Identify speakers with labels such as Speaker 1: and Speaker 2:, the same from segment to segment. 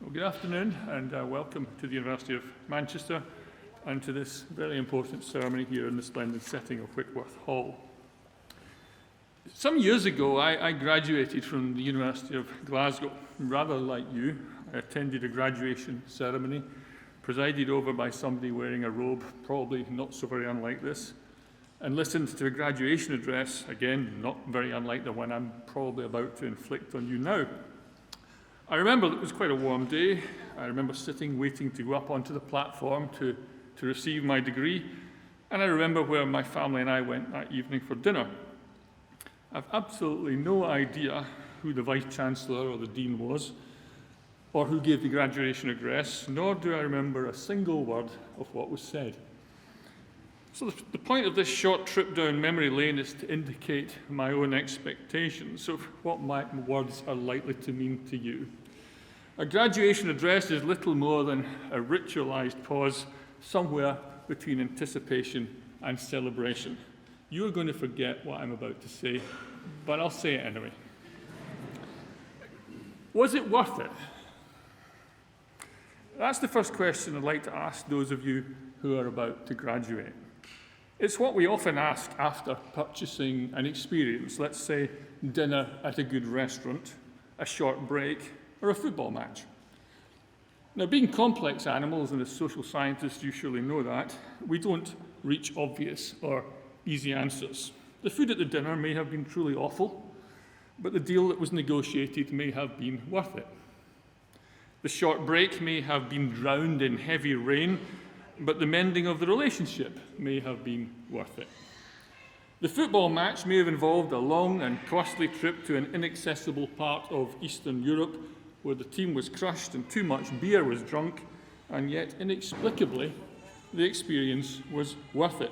Speaker 1: Well, good afternoon and welcome to the University of Manchester and to this very important ceremony here in the splendid setting of Whitworth Hall. Some years ago, I graduated from the University of Glasgow. Rather like you, I attended a graduation ceremony presided over by somebody wearing a robe, probably not so very unlike this, and listened to a graduation address, again, not very unlike the one I'm probably about to inflict on you now. I remember it was quite a warm day. I remember sitting, waiting to go up onto the platform to receive my degree, and I remember where my family and I went that evening for dinner. I've absolutely no idea who the Vice-Chancellor or the Dean was, or who gave the graduation address, nor do I remember a single word of what was said. So the point of this short trip down memory lane is to indicate my own expectations of what my words are likely to mean to you. A graduation address is little more than a ritualized pause somewhere between anticipation and celebration. You are going to forget what I'm about to say, but I'll say it anyway. Was it worth it? That's the first question I'd like to ask those of you who are about to graduate. It's what we often ask after purchasing an experience, let's say dinner at a good restaurant, a short break, or a football match. Now, being complex animals, and as social scientists you surely know that, we don't reach obvious or easy answers. The food at the dinner may have been truly awful, but the deal that was negotiated may have been worth it. The short break may have been drowned in heavy rain, but the mending of the relationship may have been worth it. The football match may have involved a long and costly trip to an inaccessible part of Eastern Europe where the team was crushed and too much beer was drunk, and yet inexplicably the experience was worth it.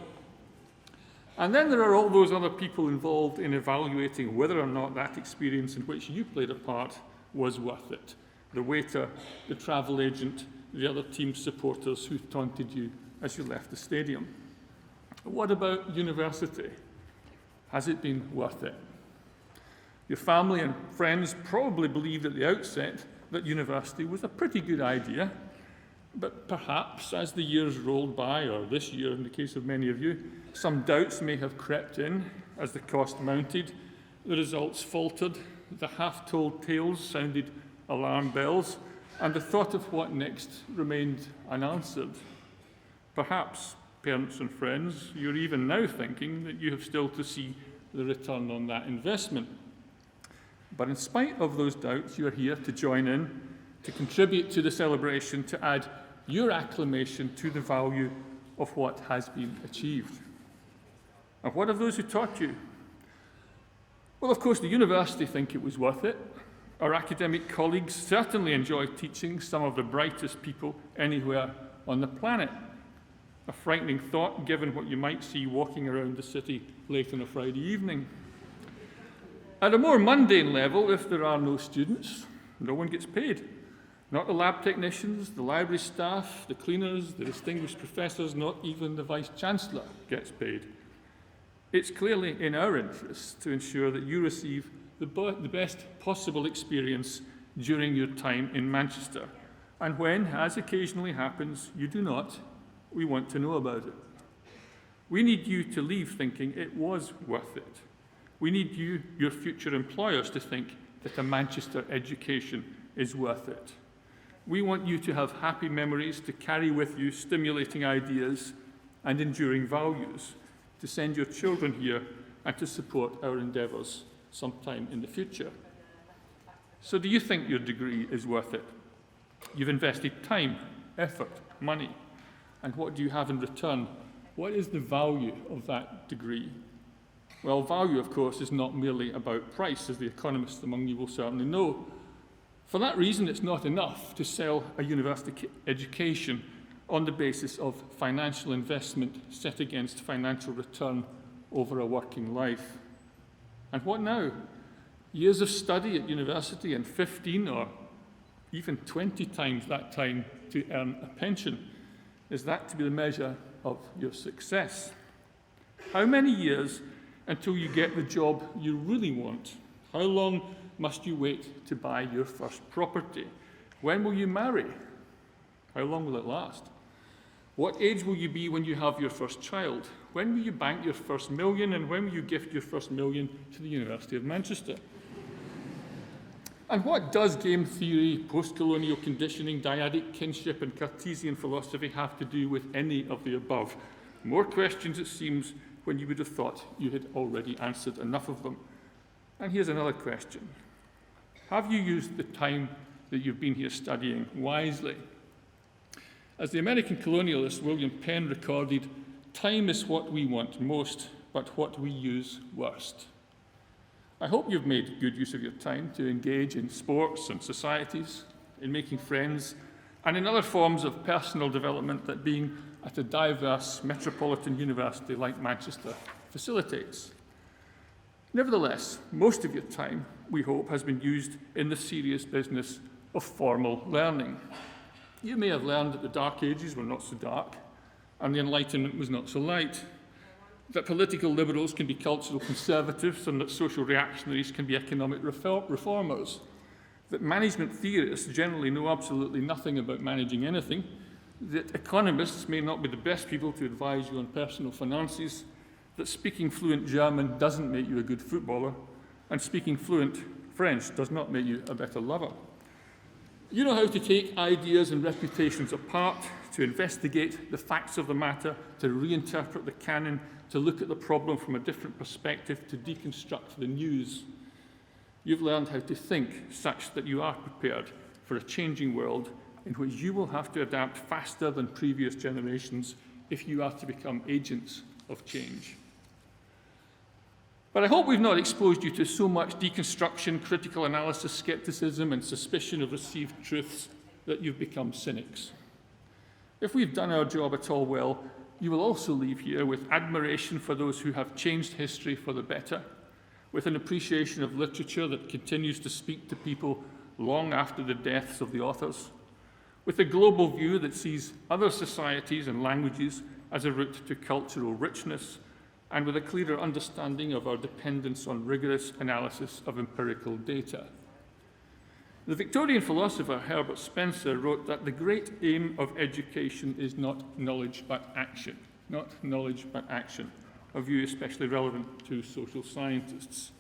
Speaker 1: And then there are all those other people involved in evaluating whether or not that experience in which you played a part was worth it. The waiter, the travel agent, the other team supporters who taunted you as you left the stadium. What about university? Has it been worth it? Your family and friends probably believed at the outset that university was a pretty good idea, but perhaps as the years rolled by, or this year in the case of many of you, some doubts may have crept in as the cost mounted, the results faltered, the half-told tales sounded alarm bells, and the thought of what next remained unanswered. Perhaps, parents and friends, you're even now thinking that you have still to see the return on that investment. But in spite of those doubts, you're here to join in, to contribute to the celebration, to add your acclamation to the value of what has been achieved. And what of those who taught you? Well, of course, the university think it was worth it. Our academic colleagues certainly enjoy teaching some of the brightest people anywhere on the planet. A frightening thought, given what you might see walking around the city late on a Friday evening. At a more mundane level, if there are no students, no one gets paid. Not the lab technicians, the library staff, the cleaners, the distinguished professors, not even the Vice-Chancellor gets paid. It's clearly in our interest to ensure that you receive the best possible experience during your time in Manchester. And when, as occasionally happens, you do not, we want to know about it. We need you to leave thinking it was worth it. We need you, your future employers, to think that a Manchester education is worth it. We want you to have happy memories, to carry with you stimulating ideas and enduring values, to send your children here and to support our endeavours sometime in the future. So do you think your degree is worth it? You've invested time, effort, money, and what do you have in return? What is the value of that degree? Well, value, of course, is not merely about price, as the economists among you will certainly know. For that reason, it's not enough to sell a university education on the basis of financial investment set against financial return over a working life. And what now? Years of study at university and 15 or even 20 times that time to earn a pension. Is that to be the measure of your success? How many years until you get the job you really want? How long must you wait to buy your first property? When will you marry? How long will it last? What age will you be when you have your first child? When will you bank your first million, and when will you gift your first million to the University of Manchester? And what does game theory, post-colonial conditioning, dyadic kinship, and Cartesian philosophy have to do with any of the above? More questions, it seems, when you would have thought you had already answered enough of them. And here's another question. Have you used the time that you've been here studying wisely? As the American colonialist William Penn recorded, time is what we want most, but what we use worst. I hope you've made good use of your time to engage in sports and societies, in making friends, and in other forms of personal development that being at a diverse metropolitan university like Manchester facilitates. Nevertheless, most of your time, we hope, has been used in the serious business of formal learning. You may have learned that the Dark Ages were not so dark, and the Enlightenment was not so light, that political liberals can be cultural conservatives, and that social reactionaries can be economic reformers, that management theorists generally know absolutely nothing about managing anything, that economists may not be the best people to advise you on personal finances, that speaking fluent German doesn't make you a good footballer, and speaking fluent French does not make you a better lover. You know how to take ideas and reputations apart, to investigate the facts of the matter, to reinterpret the canon, to look at the problem from a different perspective, to deconstruct the news. You've learned how to think such that you are prepared for a changing world in which you will have to adapt faster than previous generations if you are to become agents of change. But I hope we've not exposed you to so much deconstruction, critical analysis, skepticism, and suspicion of received truths that you've become cynics. If we've done our job at all well, you will also leave here with admiration for those who have changed history for the better, with an appreciation of literature that continues to speak to people long after the deaths of the authors, with a global view that sees other societies and languages as a route to cultural richness, and with a clearer understanding of our dependence on rigorous analysis of empirical data. The Victorian philosopher Herbert Spencer wrote that the great aim of education is not knowledge but action, a view especially relevant to social scientists.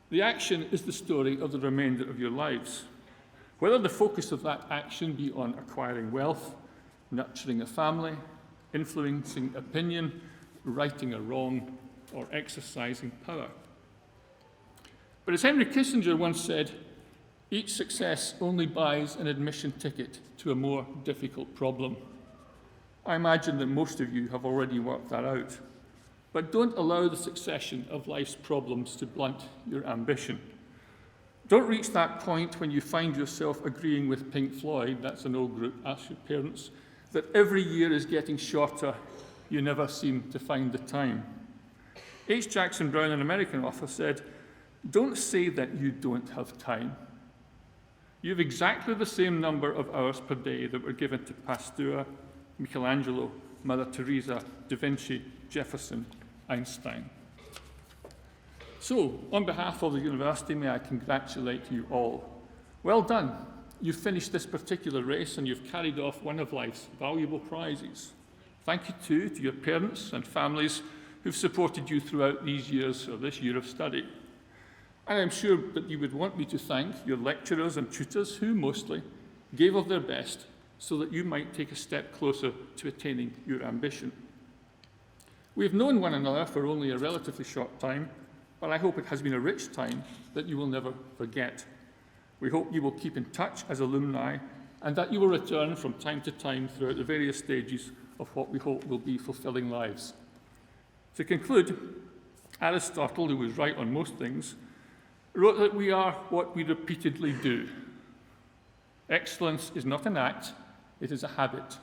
Speaker 1: The action is the story of the remainder of your lives. Whether the focus of that action be on acquiring wealth, nurturing a family, influencing opinion, righting a wrong, or exercising power. But as Henry Kissinger once said, each success only buys an admission ticket to a more difficult problem. I imagine that most of you have already worked that out. But don't allow the succession of life's problems to blunt your ambition. Don't reach that point when you find yourself agreeing with Pink Floyd, that's an old group, ask your parents, that every year is getting shorter. You never seem to find the time. H. Jackson Brown, an American author, said, "Don't say that you don't have time. You have exactly the same number of hours per day that were given to Pasteur, Michelangelo, Mother Teresa, Da Vinci, Jefferson, Einstein." So, on behalf of the university, may I congratulate you all. Well done. You've finished this particular race and you've carried off one of life's valuable prizes. Thank you too to your parents and families who've supported you throughout these years of this year of study. And I'm sure that you would want me to thank your lecturers and tutors who mostly gave of their best so that you might take a step closer to attaining your ambition. We've known one another for only a relatively short time, but I hope it has been a rich time that you will never forget. We hope you will keep in touch as alumni and that you will return from time to time throughout the various stages of what we hope will be fulfilling lives. To conclude, Aristotle, who was right on most things, wrote that we are what we repeatedly do. Excellence is not an act, it is a habit.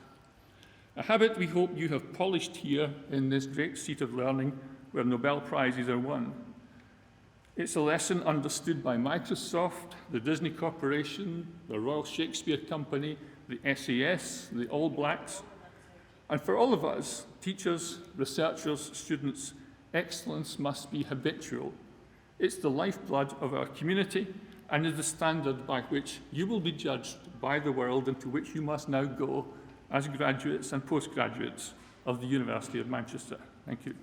Speaker 1: A habit we hope you have polished here in this great seat of learning where Nobel Prizes are won. It's a lesson understood by Microsoft, the Disney Corporation, the Royal Shakespeare Company, the SAS, the All Blacks. And for all of us, teachers, researchers, students, excellence must be habitual. It's the lifeblood of our community, and is the standard by which you will be judged by the world and to which you must now go as graduates and postgraduates of the University of Manchester. Thank you.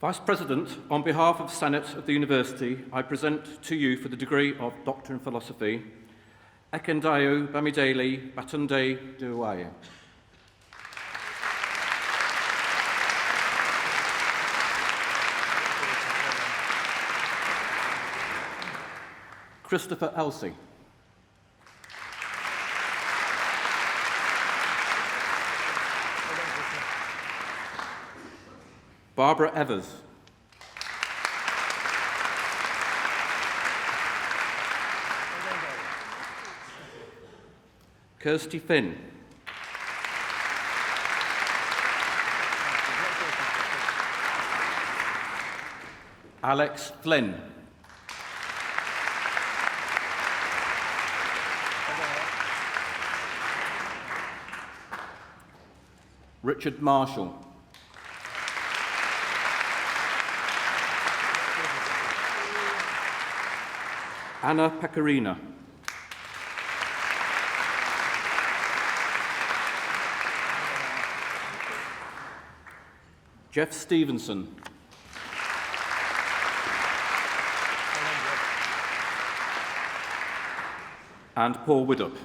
Speaker 2: Vice President, on behalf of the Senate of the University, I present to you for the degree of Doctor in Philosophy, Ekendayo Bamidele Batunde Duwaye. Christopher Elsey. Barbara Evers. Kirsty Finn. Alex Flynn. Richard Marshall. Anna Pecorina. Jeff Stevenson. And Paul Widdup.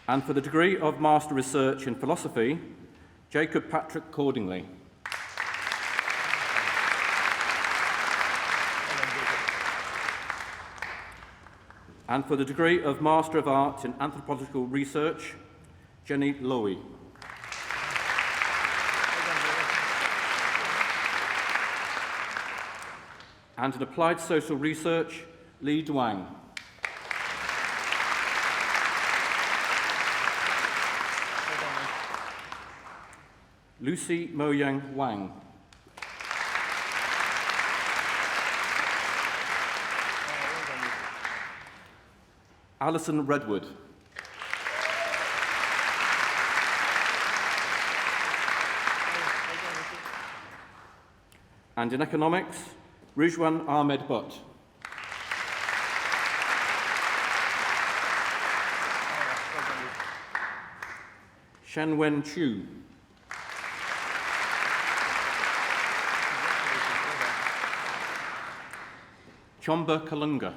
Speaker 2: And for the degree of Master Research in Philosophy, Jacob Patrick Cordingley. And for the degree of Master of Arts in Anthropological Research, Jenny Lowy. And in Applied Social Research, Li Duang. Lucy Moyang Wang. Alison Redwood. And in Economics, Rijwan Ahmed Butt. Shenwen Chu. Chomba Kalunga.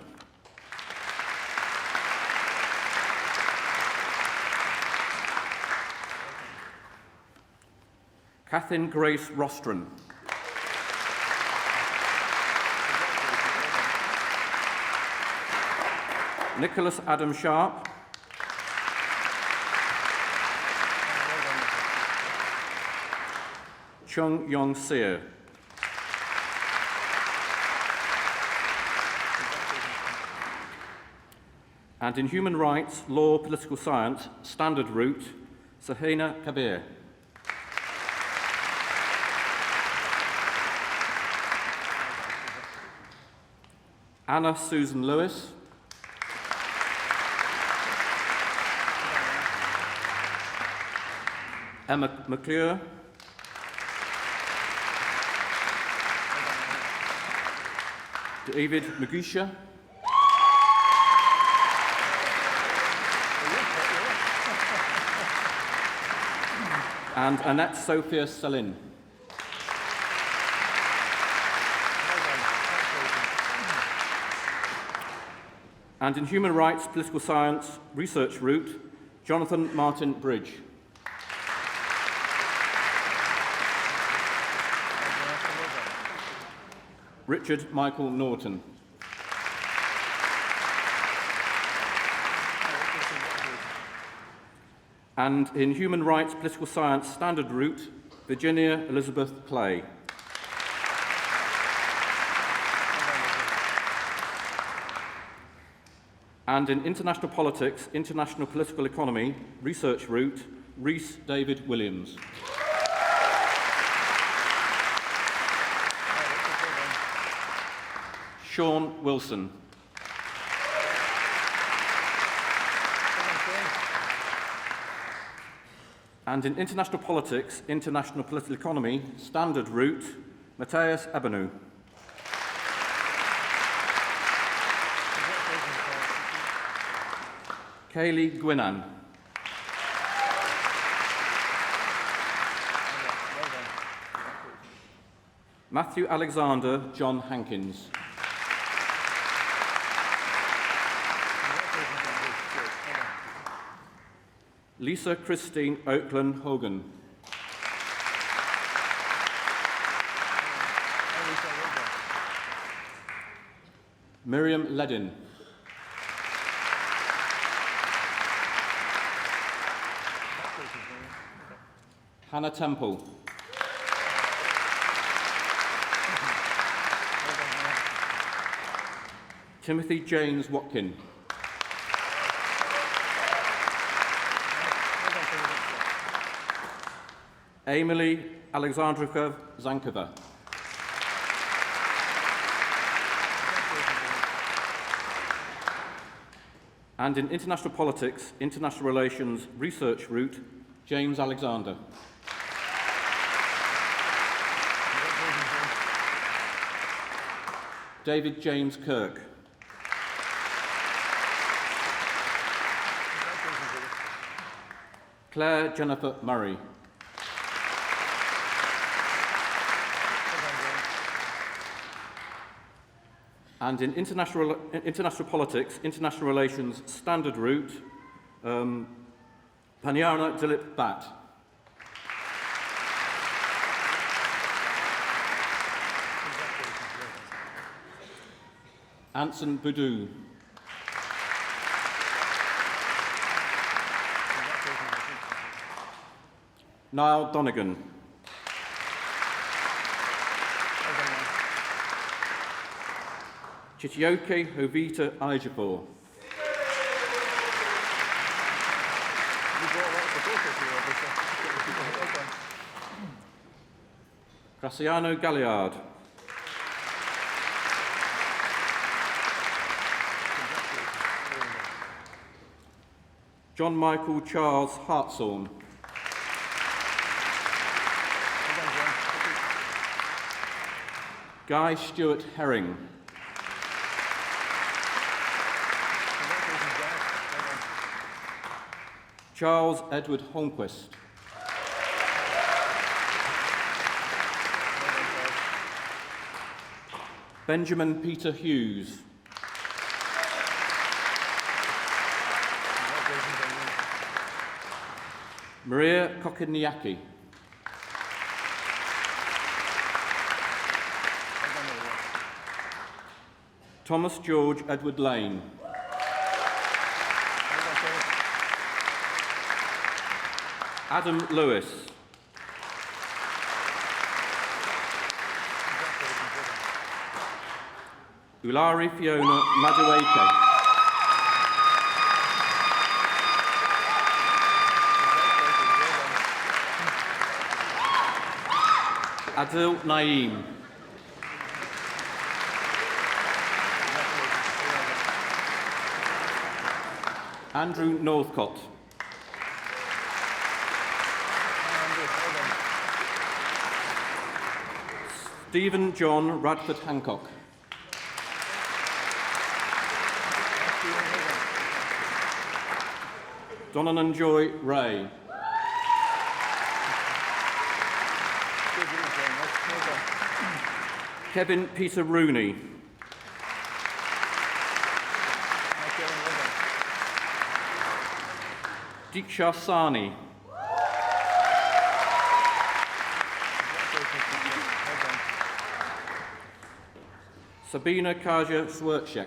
Speaker 2: Catherine Grace Rostron. Nicholas Adam Sharp. Chung Yong Seer. And in Human Rights, Law, Political Science, Standard Route, Sahina Kabir. Anna Susan Lewis. Emma McClure. David Magusha. And Annette Sophia Salin. And in Human Rights, Political Science, Research Route, Jonathan Martin Bridge. Richard Michael Norton. And in Human Rights Political Science Standard Route, Virginia Elizabeth Clay. And in International Politics, International Political Economy, Research Route, Rhys David Williams. Sean Wilson. And in International Politics, International Political Economy, Standard Route, Matthias Abenu. Kaylee Gwinan. Matthew Alexander John Hankins. Lisa Christine Oakland Hogan. Miriam Ledin. Hannah Temple. Timothy James Watkin. Emily Alexandrova Zankova. And in International Politics, International Relations Research Route, James Alexander. David James Kirk. Claire Jennifer Murray. And in international politics, international relations standard route, Panyana Dilip Bhatt. Anson Boudou. Niall Donegan. Chitioke Hovita Ejiofor. Graciano Galliard. John Michael Charles Hartshorn. Guy Stewart Herring. Charles Edward Holmquist. Benjamin Peter Hughes. Maria Kokiniaki. Thomas George Edward Lane. Adam Lewis. Ulari Fiona Madueke. Adil Naeem. Andrew Northcott. Stephen John Radford Hancock. Donovan Joy Ray. Kevin Peter Rooney. Diksha Sani. Sabina Kaja Swertschek.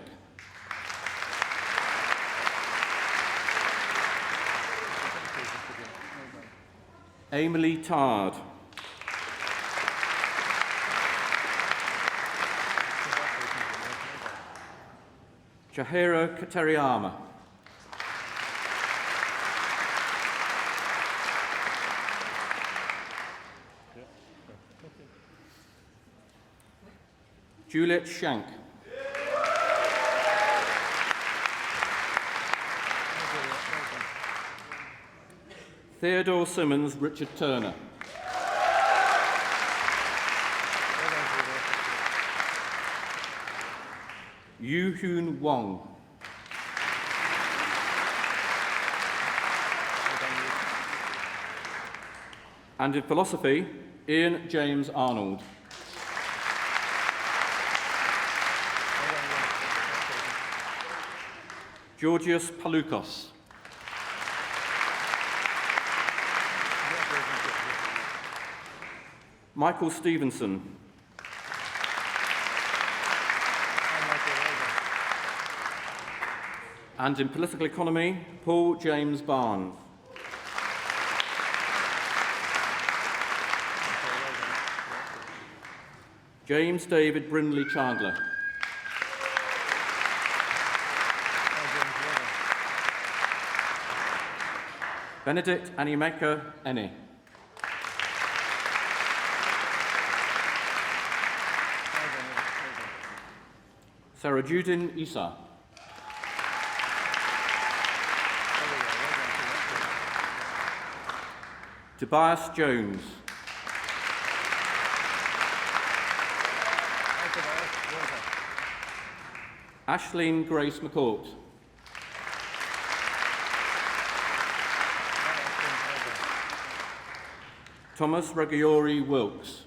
Speaker 2: Emily Tard. Chahira Kateriyama. Juliet Shank. Theodore Simmons Richard Turner. Yu Hoon Wong. And in philosophy, Ian James Arnold. Georgios Paloukos. Michael Stevenson. And in political economy, Paul James Barnes. James David Brindley Chandler. Benedict Animeka Ene. Sarah Judin Isa. Tobias Jones. Ashleen Grace McCourt. Thomas Regiori Wilkes.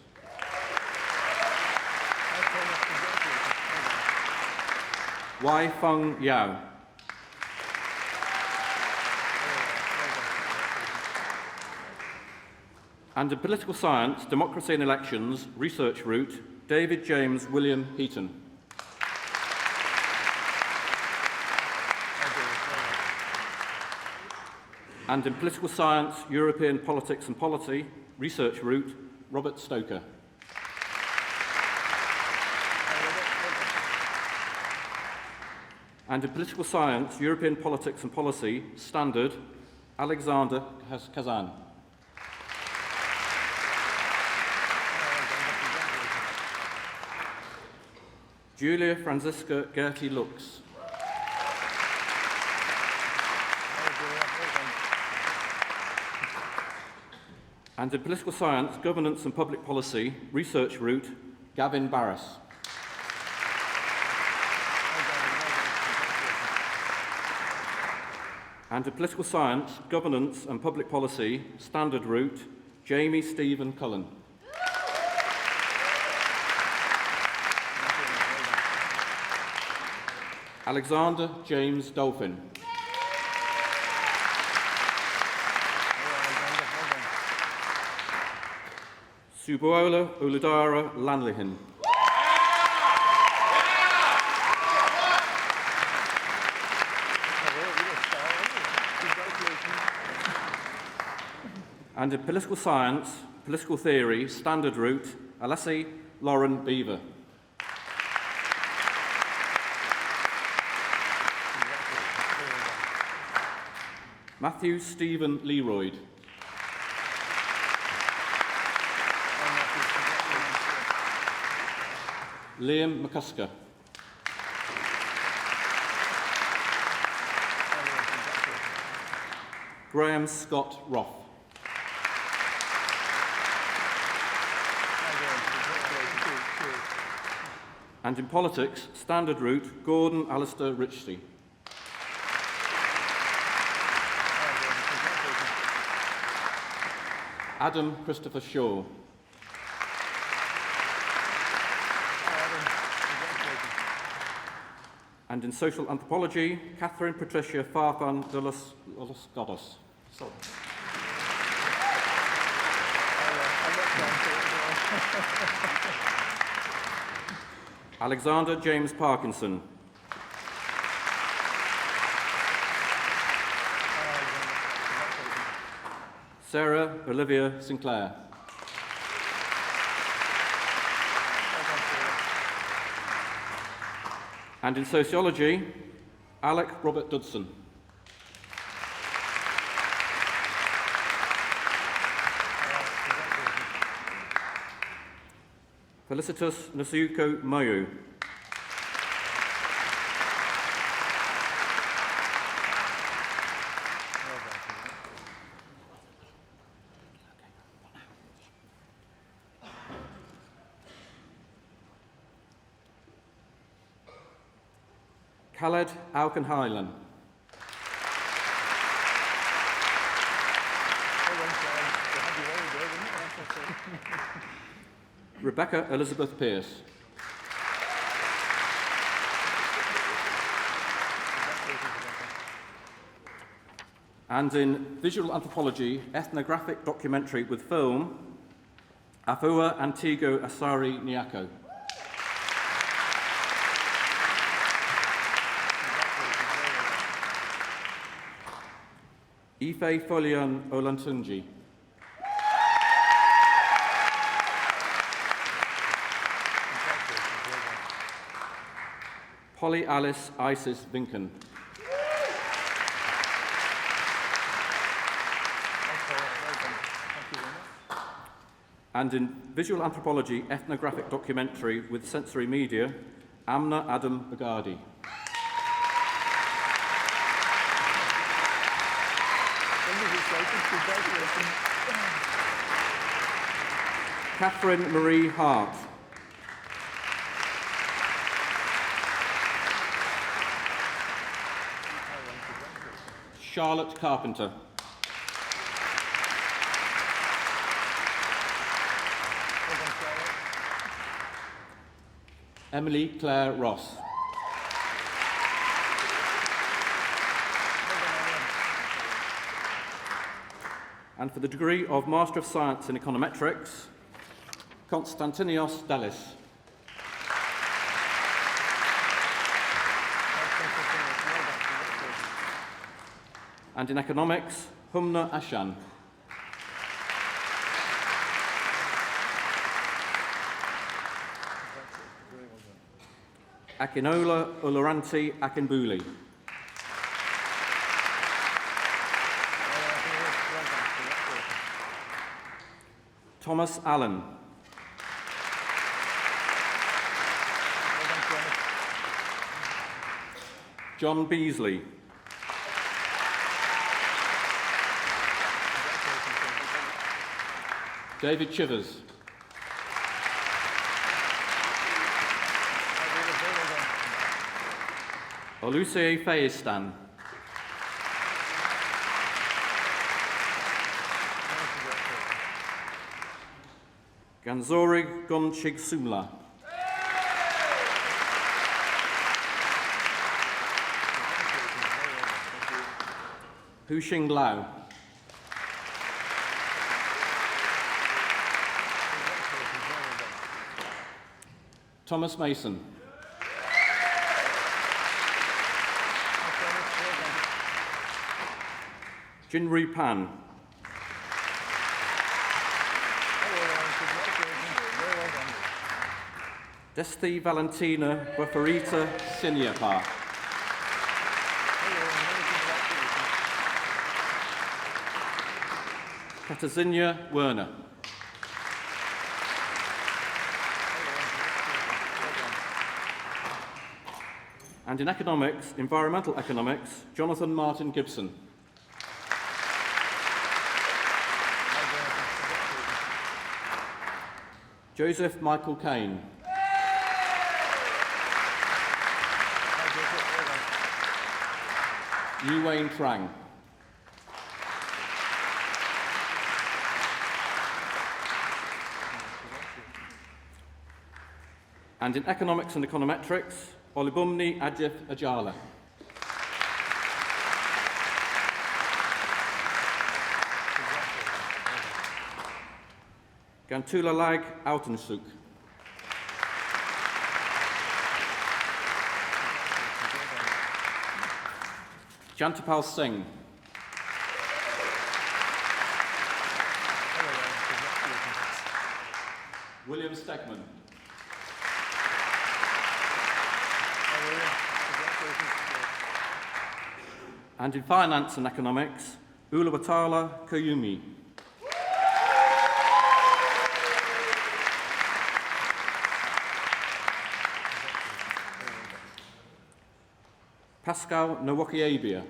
Speaker 2: Wai Feng Yao. And in political science, democracy and elections, research route, David James William Heaton. And in political science, European politics and policy, research route, Robert Stoker. And in political science, European politics and policy, standard, Alexander Kazan. Julia Franziska Gertie Lux. And in political science, governance and public policy, research route, Gavin Barras. And in political science, governance and public policy, standard route, Jamie Stephen Cullen. Alexander James Dolphin. Subola Uludara Lanlihin. And in political science, political theory, standard route, Alessi Lauren Beaver. Matthew Stephen Leroyd. Liam McCusker. Graham Scott Roth. And in politics, standard route, Gordon Alistair Richie. Adam Christopher Shaw. And in social anthropology, Catherine Patricia Farfan de los Godos. Sorry. Alexander James Parkinson. Sarah Olivia Sinclair. And in sociology, Alec Robert Dudson. Felicitas Nasuko Mayu. Khaled Alkenheilen. Rebecca Elizabeth Pearce. And in visual anthropology, ethnographic documentary with film, Afua Antigo Asari Nyako. Ife Folion Olantunji. Polly Alice Isis Vinken. And in visual anthropology, ethnographic documentary with sensory media, Amna Adam Bagadi. Catherine Marie Hart. Charlotte Carpenter. Emily Claire Ross. And for the degree of Master of Science in Econometrics, Konstantinios Dallis. And in Economics, Humna Ashan. Akinola Uluranti Akinbuli. Thomas Allen. John Beasley. David Chivers. Oluseyi Fayistan. Ganzori Gonchigsumla. Huxing Lao. Thomas Mason. Jinri Pan. Desti Valentina Wafarita Sinyapa. Katarzyna Werner. And in economics, environmental economics, Jonathan Martin Gibson. Joseph Michael Kane. Yu Wayne Trang. And in economics and econometrics, Olubumni Ajif Ajala. Gantula Lag Outensuk. Jantapal Singh. William Stegman. And in finance and economics, Uluwatala Kayumi. Pascal Nwokiabia.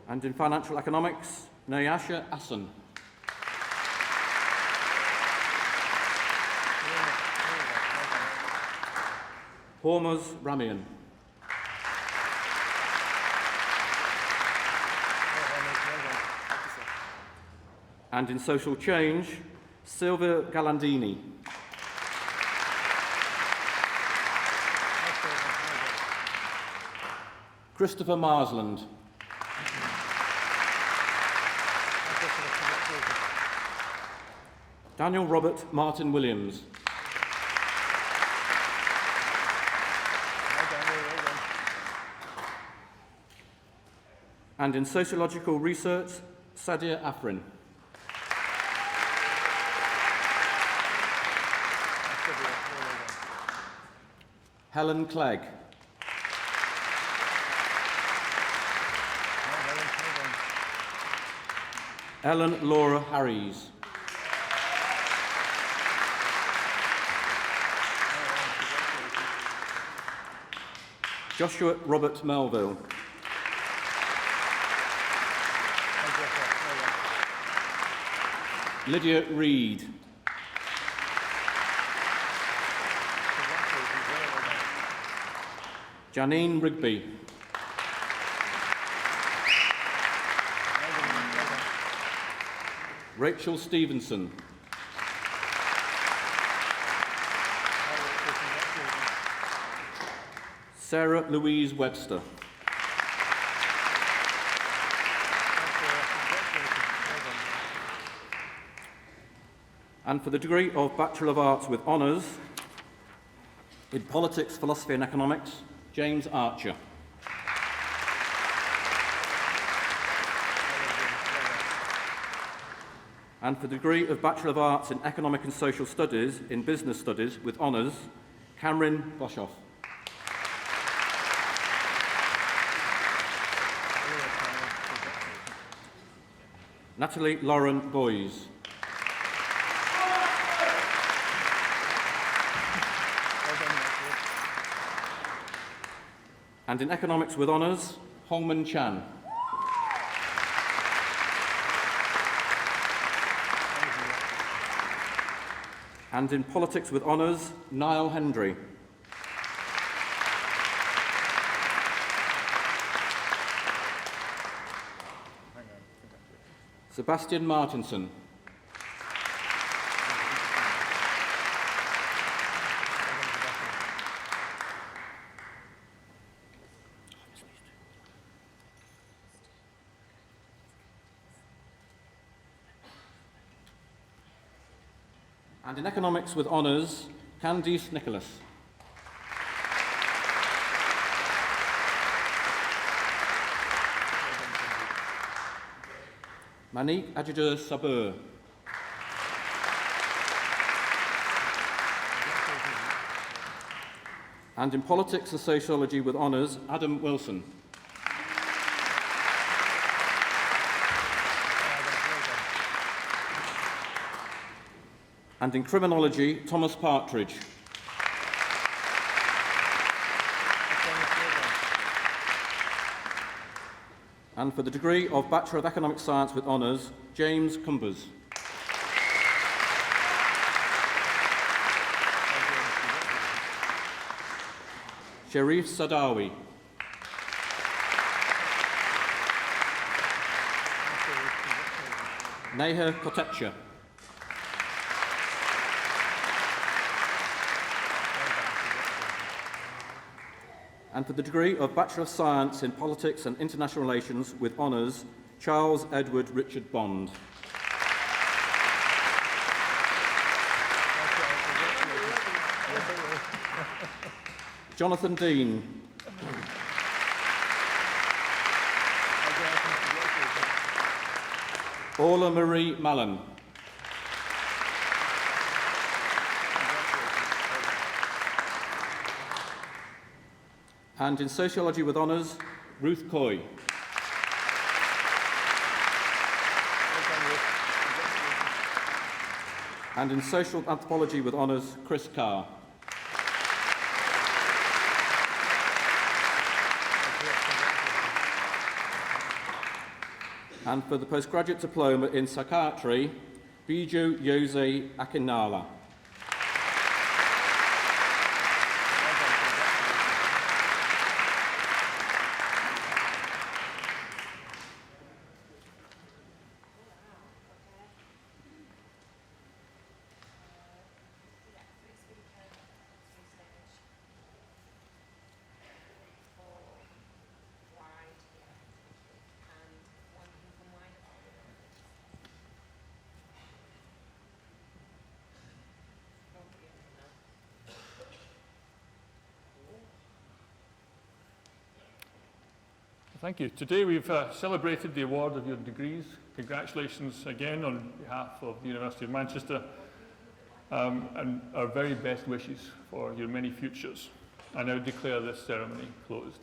Speaker 2: And in financial economics, Nayasha Assen. Hormuz Ramian. And in social change, Silvia Galandini. Christopher Marsland. Daniel Robert Martin Williams. And in sociological research, Sadia Afrin. Helen Clegg. Ellen Laura Harries. Joshua Robert Melville. Lydia Reid. Janine Rigby. Rachel Stevenson. Sarah Louise Webster. And for the degree of Bachelor of Arts with Honours in Politics, Philosophy and Economics, James Archer. And for the degree of Bachelor of Arts in Economic and Social Studies in Business Studies with Honours, Cameron Boshoff. Natalie Lauren Boys. And in Economics with Honours, Hongman Chan. And in Politics with Honours, Niall Hendry. Sebastian Martinson. And in Economics with Honours, Candice Nicholas. Manik Ajidur Sabur. And in Politics and Sociology with Honours, Adam Wilson. And in Criminology, Thomas Partridge. And for the degree of Bachelor of Economic Science with Honours, James Cumbers. Sharif Sadawi. Neha Kotecha. And for the degree of Bachelor of Science in Politics and International Relations with Honours, Charles Edward Richard Bond. Jonathan Dean. Orla Marie Mallon. And in Sociology with Honours, Ruth Coy. And in Social Anthropology with Honours, Chris Carr. And for the postgraduate diploma in psychiatry, Biju Jose Akinala.
Speaker 1: Thank you. Today we've celebrated the award of your degrees. Congratulations again on behalf of the University of Manchester, and our very best wishes for your many futures. I now declare this ceremony closed.